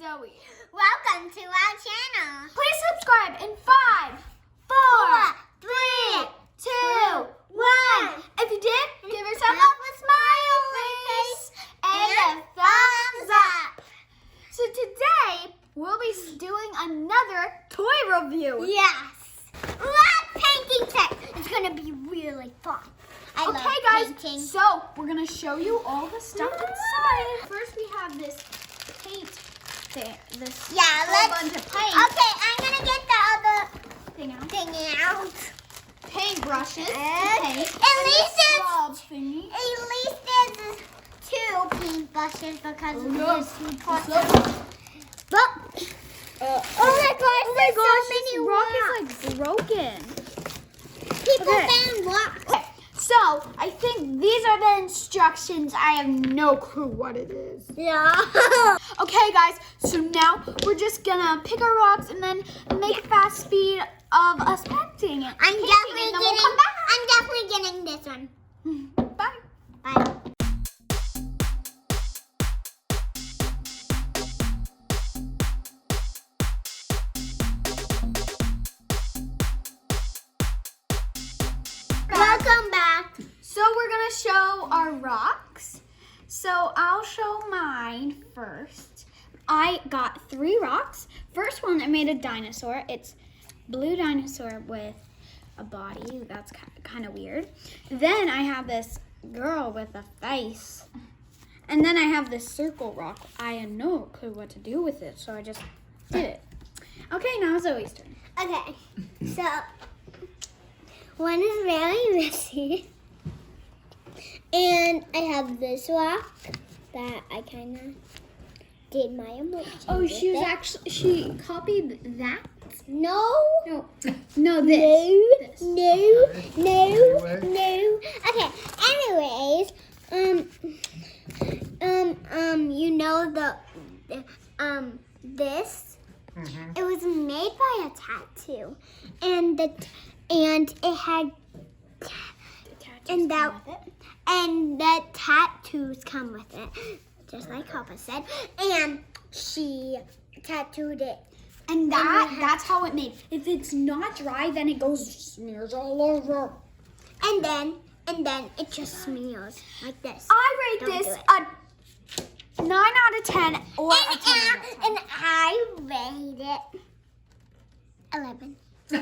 Zoe. Welcome to our channel. Please subscribe in 5, 4, 3, 2, 1. If you did, give yourself a smile face and a thumbs up. So today, we'll be doing another toy review. Yes. Love painting set. It's going to be really fun. I love painting. So we're going to show you all the stuff inside. First, we have this paint thing. This bunch of paint. Okay, I'm going to get the other thing out. thing out. Paint brushes. At least there's 2 paint brushes because of this part. But, oh my gosh, This rock is like broken. People found rocks. Okay, so I think these are the instructions. I have no clue what it is. Yeah. Okay, guys, so now we're just gonna pick our rocks and then make a fast speed of us painting it. I'm definitely getting this one. Bye. Bye. Welcome back. So we're gonna show our rocks. So I'll show mine first. I got 3 rocks. First one, I made a dinosaur. It's blue dinosaur with a body. That's kind of weird. Then I have this girl with a face. And then I have this circle rock. I had no clue what to do with it, so I just did it. Okay, now Zoe's turn. Okay, so one is very messy. And I have this rock that I kind of did my emoji. Oh, she copied that? No. No, this. No. Okay, anyways, you know this? Mm-hmm. It was made by a tattoo. And it had and the tattoos come with it, just like Papa said. And she tattooed it. And that's how it made. If it's not dry, then it smears all over. And then it just smears like this. I rate Don't this do it. a 9 out of 10 or a 10 out of 10. And I rate it 11. Bye,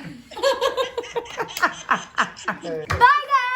guys.